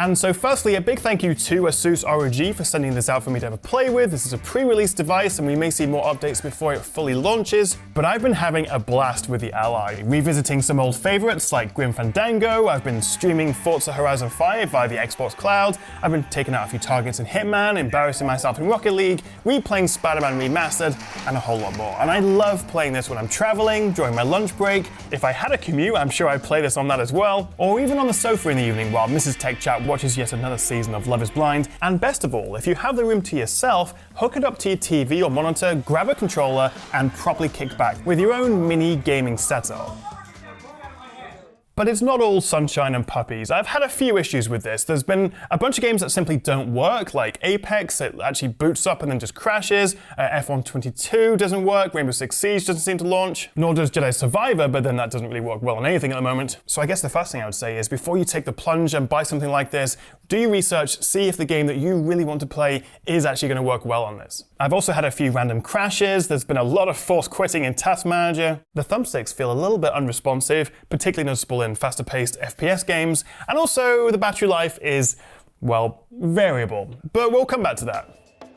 And so firstly, a big thank you to Asus ROG for sending this out for me to have a play with. This is a pre-release device and we may see more updates before it fully launches, but I've been having a blast with the Ally, revisiting some old favorites like Grim Fandango. I've been streaming Forza Horizon 5 via the Xbox Cloud. I've been taking out a few targets in Hitman, embarrassing myself in Rocket League, replaying Spider-Man Remastered, and a whole lot more. And I love playing this when I'm traveling, during my lunch break. If I had a commute, I'm sure I'd play this on that as well, or even on the sofa in the evening while Mrs. Tech Chat watches yet another season of Love is Blind. And best of all, if you have the room to yourself, hook it up to your TV or monitor, grab a controller, and properly kick back with your own mini gaming setup. But it's not all sunshine and puppies. I've had a few issues with this. There's been a bunch of games that simply don't work, like Apex, it actually boots up and then just crashes. F1 22 doesn't work, Rainbow Six Siege doesn't seem to launch, nor does Jedi Survivor, but then that doesn't really work well on anything at the moment. So I guess the first thing I would say is before you take the plunge and buy something like this, do your research, see if the game that you really want to play is actually going to work well on this. I've also had a few random crashes, there's been a lot of forced quitting in Task Manager. The thumbsticks feel a little bit unresponsive, particularly noticeable in faster paced FPS games, and also the battery life is, well, variable. But we'll come back to that.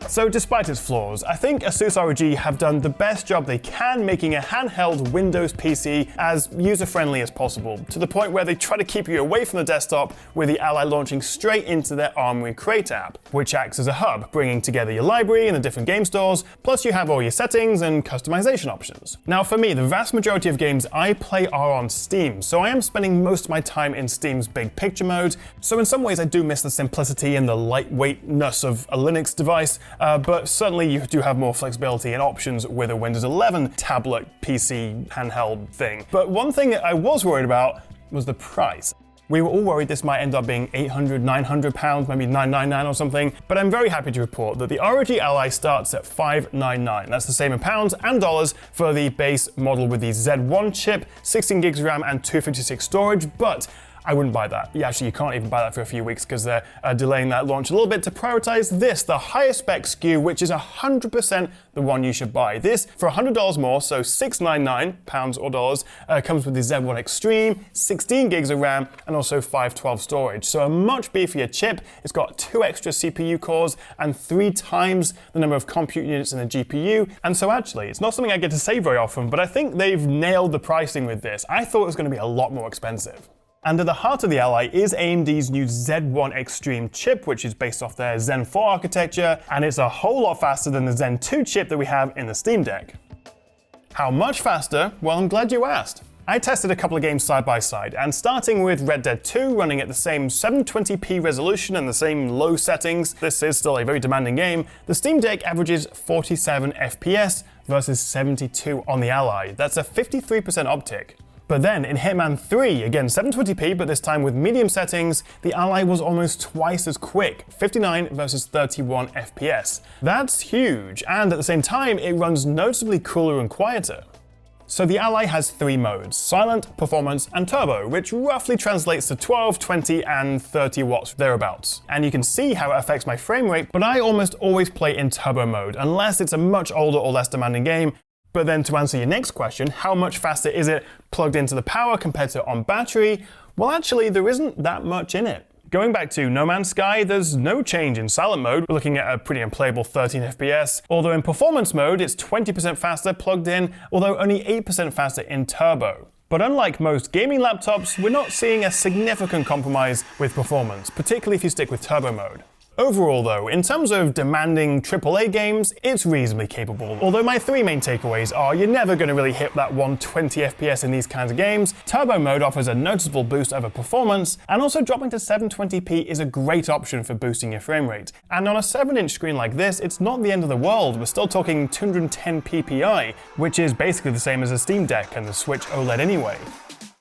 So despite its flaws, I think Asus ROG have done the best job they can making a handheld Windows PC as user-friendly as possible, to the point where they try to keep you away from the desktop with the Ally launching straight into their Armory Crate app, which acts as a hub, bringing together your library and the different game stores, plus you have all your settings and customization options. Now for me, the vast majority of games I play are on Steam, so I am spending most of my time in Steam's big picture mode, so in some ways I do miss the simplicity and the lightweightness of a Linux device, but certainly you do have more flexibility and options with a Windows 11 tablet PC handheld thing. But one thing that I was worried about was the price. We were all worried this might end up being £800, £900, maybe £999 or something, but I'm very happy to report that the ROG Ally starts at $599. That's the same in pounds and dollars for the base model with the Z1 chip, 16 gigs of RAM and 256 storage, but I wouldn't buy that. Actually, you can't even buy that for a few weeks because they're delaying that launch a little bit to prioritize this, the highest spec SKU, which is 100% the one you should buy. This, for $100 more, so $699 pounds or dollars, comes with the Z1 Extreme, 16 gigs of RAM, and also 512 storage. So a much beefier chip. It's got 2 extra CPU cores and 3 times the number of compute units in the GPU. And so actually, it's not something I get to say very often, but I think they've nailed the pricing with this. I thought it was going to be a lot more expensive. And at the heart of the Ally is AMD's new Z1 Extreme chip, which is based off their Zen 4 architecture, and it's a whole lot faster than the Zen 2 chip that we have in the Steam Deck. How much faster? Well, I'm glad you asked. I tested a couple of games side by side, and starting with Red Dead 2 running at the same 720p resolution and the same low settings, this is still a very demanding game, the Steam Deck averages 47 FPS versus 72 on the Ally. That's a 53% uptick. But then in Hitman 3, again 720p, but this time with medium settings, the Ally was almost twice as quick, 59 versus 31 FPS. That's huge, and at the same time, it runs noticeably cooler and quieter. So the Ally has 3 modes, Silent, Performance, and Turbo, which roughly translates to 12, 20, and 30 watts, thereabouts. And you can see how it affects my frame rate, but I almost always play in Turbo mode, unless it's a much older or less demanding game. But then to answer your next question, how much faster is it plugged into the power compared to on battery? Well, actually, there isn't that much in it. Going back to No Man's Sky, there's no change in silent mode. We're looking at a pretty unplayable 13 FPS, although in performance mode, it's 20% faster plugged in, although only 8% faster in turbo. But unlike most gaming laptops, we're not seeing a significant compromise with performance, particularly if you stick with turbo mode. Overall though, in terms of demanding AAA games, it's reasonably capable. Although my 3 main takeaways are you're never going to really hit that 120 FPS in these kinds of games, turbo mode offers a noticeable boost over performance, and also dropping to 720p is a great option for boosting your frame rate. And on a 7-inch screen like this, it's not the end of the world. We're still talking 210 ppi, which is basically the same as a Steam Deck and the Switch OLED anyway.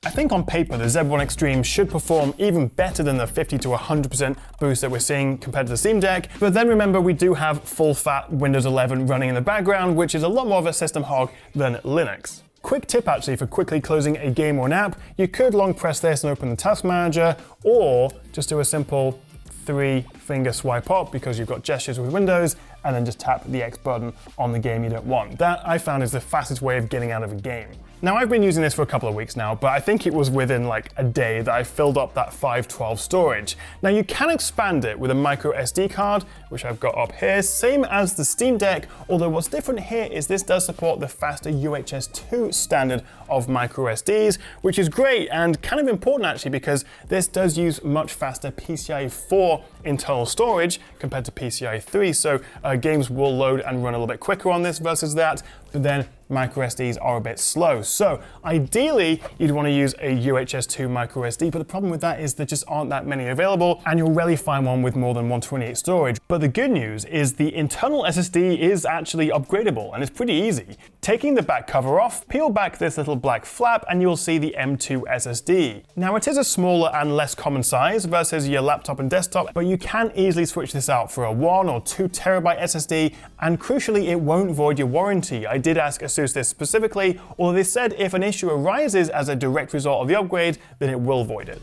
I think on paper the Z1 Extreme should perform even better than the 50 to 100% boost that we're seeing compared to the Steam Deck, but then remember we do have full-fat Windows 11 running in the background, which is a lot more of a system hog than Linux. Quick tip actually for quickly closing a game or an app, you could long press this and open the Task Manager, or just do a simple 3-finger swipe up because you've got gestures with Windows, and then just tap the X button on the game you don't want. That I found is the fastest way of getting out of a game. Now, I've been using this for a couple of weeks now, but I think it was within like a day that I filled up that 512 storage. Now, you can expand it with a micro SD card, which I've got up here, same as the Steam Deck, although what's different here is this does support the faster UHS 2 standard of micro SDs, which is great and kind of important actually, because this does use much faster PCIe 4 internal storage compared to PCIe 3, so games will load and run a little bit quicker on this versus that, but then micro SDs are a bit slow. So ideally, you'd want to use a UHS 2 micro SD, but the problem with that is there just aren't that many available, and you'll rarely find one with more than 128 storage. But the good news is the internal SSD is actually upgradable, and it's pretty easy. Taking the back cover off, peel back this little black flap, and you'll see the M2 SSD. Now, it is a smaller and less common size versus your laptop and desktop, but you can easily switch this out for a 1 or 2 terabyte SSD, and crucially, it won't void your warranty. I did ask Asus this specifically, although they said if an issue arises as a direct result of the upgrade, then it will void it.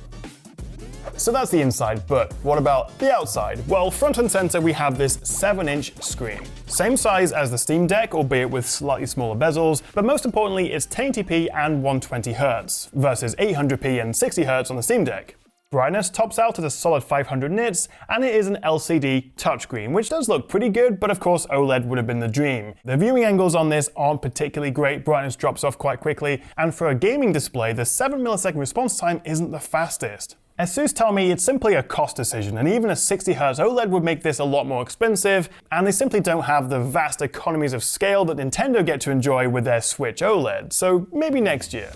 So that's the inside, but what about the outside? Well, front and center we have this 7-inch screen. Same size as the Steam Deck, albeit with slightly smaller bezels, but most importantly it's 1080p and 120Hz versus 800p and 60Hz on the Steam Deck. Brightness tops out at a solid 500 nits, and it is an LCD touchscreen, which does look pretty good, but of course OLED would have been the dream. The viewing angles on this aren't particularly great, brightness drops off quite quickly, and for a gaming display, the 7 millisecond response time isn't the fastest. Asus tell me it's simply a cost decision, and even a 60Hz OLED would make this a lot more expensive, and they simply don't have the vast economies of scale that Nintendo get to enjoy with their Switch OLED, so maybe next year.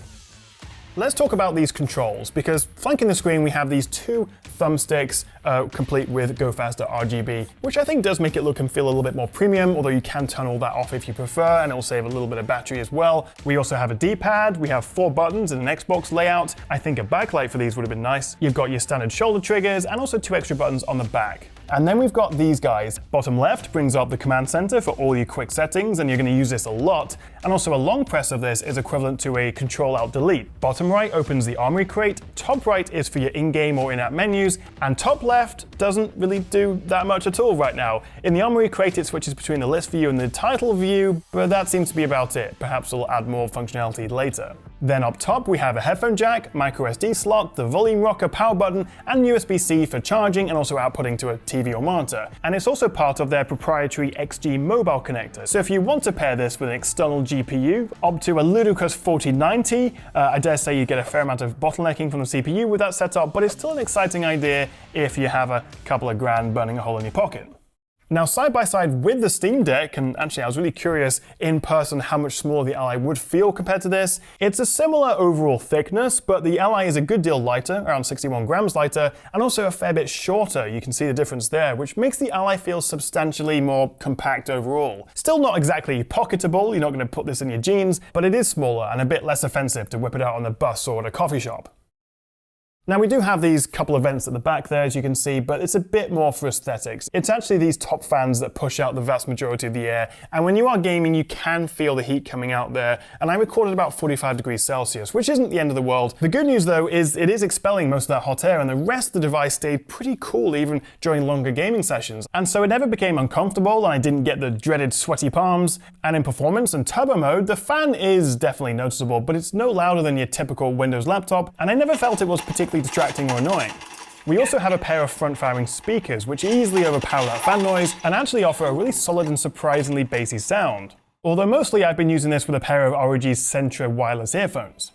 Let's talk about these controls, because flanking the screen we have these 2 thumbsticks complete with Go Faster RGB, which I think does make it look and feel a little bit more premium, although you can turn all that off if you prefer, and it will save a little bit of battery as well. We also have a D-pad, we have 4 buttons in an Xbox layout. I think a backlight for these would have been nice. You've got your standard shoulder triggers and also 2 extra buttons on the back. And then we've got these guys. Bottom left brings up the command center for all your quick settings, and you're going to use this a lot. And also a long press of this is equivalent to a Control-Alt-Delete. Bottom right opens the armory crate, top right is for your in-game or in-app menus, and top left doesn't really do that much at all right now. In the armory crate it switches between the list view and the title view, but that seems to be about it. Perhaps we'll add more functionality later. Then up top we have a headphone jack, micro SD slot, the volume rocker power button, and USB-C for charging and also outputting to a TV or monitor. And it's also part of their proprietary XG mobile connector. So if you want to pair this with an external GPU, opt to a ludicrous 4090. I dare say you get a fair amount of bottlenecking from the CPU with that setup, but it's still an exciting idea if you have a couple of grand burning a hole in your pocket. Now, side by side with the Steam Deck, and actually I was really curious in person how much smaller the Ally would feel compared to this. It's a similar overall thickness, but the Ally is a good deal lighter, around 61 grams lighter, and also a fair bit shorter. You can see the difference there, which makes the Ally feel substantially more compact overall. Still not exactly pocketable, you're not going to put this in your jeans, but it is smaller and a bit less offensive to whip it out on the bus or at a coffee shop. Now we do have these couple of vents at the back there, as you can see, but it's a bit more for aesthetics. It's actually these top fans that push out the vast majority of the air, and when you are gaming you can feel the heat coming out there, and I recorded about 45 degrees Celsius, which isn't the end of the world. The good news though is it is expelling most of that hot air, and the rest of the device stayed pretty cool even during longer gaming sessions, and so it never became uncomfortable and I didn't get the dreaded sweaty palms. And in performance and turbo mode, the fan is definitely noticeable, but it's no louder than your typical Windows laptop, and I never felt it was particularly distracting or annoying. We also have a pair of front-firing speakers which easily overpower that fan noise and actually offer a really solid and surprisingly bassy sound. Although mostly I've been using this with a pair of ROG Sentra wireless earphones.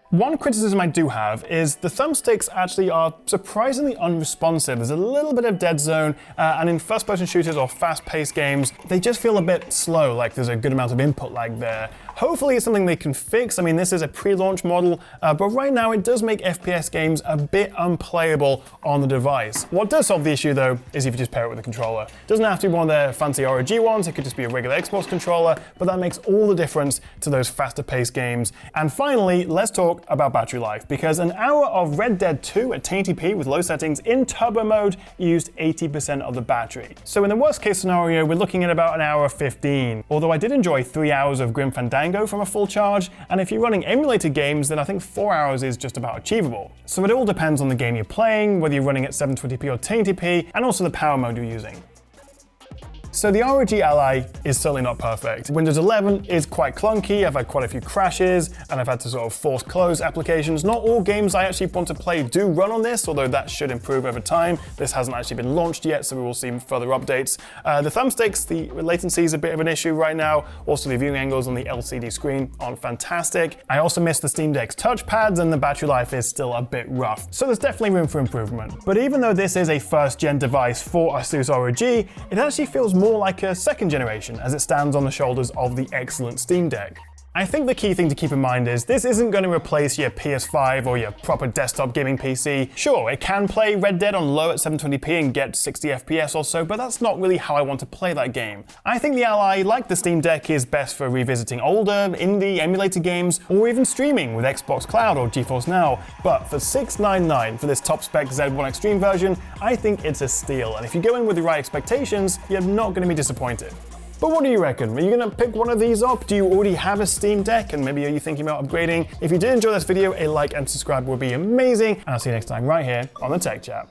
One criticism I do have is the thumbsticks actually are surprisingly unresponsive. There's a little bit of dead zone, and in first-person shooters or fast-paced games, they just feel a bit slow, like there's a good amount of input lag there. Hopefully it's something they can fix. I mean, this is a pre-launch model, but right now it does make FPS games a bit unplayable on the device. What does solve the issue though is if you just pair it with a controller. It doesn't have to be one of their fancy ROG ones, it could just be a regular Xbox controller, but that makes all the difference to those faster-paced games. And finally, let's talk about battery life, because an hour of Red Dead 2 at 1080p with low settings in turbo mode used 80% of the battery. So in the worst case scenario, we're looking at about an hour 15. Although I did enjoy 3 hours of Grim Fandango from a full charge, and if you're running emulated games, then I think 4 hours is just about achievable. So it all depends on the game you're playing, whether you're running at 720p or 1080p, and also the power mode you're using. So the ROG Ally is certainly not perfect. Windows 11 is quite clunky, I've had quite a few crashes, and I've had to sort of force close applications. Not all games I actually want to play do run on this, although that should improve over time. This hasn't actually been launched yet, so we will see further updates. The thumbsticks, the latency is a bit of an issue right now. Also, the viewing angles on the LCD screen aren't fantastic. I also miss the Steam Deck's touchpads, and the battery life is still a bit rough. So there's definitely room for improvement. But even though this is a first-gen device for Asus ROG, it actually feels more like a second generation, as it stands on the shoulders of the excellent Steam Deck. I think the key thing to keep in mind is this isn't going to replace your PS5 or your proper desktop gaming PC. Sure, it can play Red Dead on low at 720p and get 60 FPS or so, but that's not really how I want to play that game. I think the Ally, like the Steam Deck, is best for revisiting older, indie, emulator games, or even streaming with Xbox Cloud or GeForce Now. But for $699 for this top-spec Z1 Extreme version, I think it's a steal, and if you go in with the right expectations, you're not going to be disappointed. But what do you reckon? Are you gonna pick one of these up? Do you already have a Steam Deck? And maybe are you thinking about upgrading? If you did enjoy this video, a like and subscribe would be amazing. And I'll see you next time right here on the Tech Chat.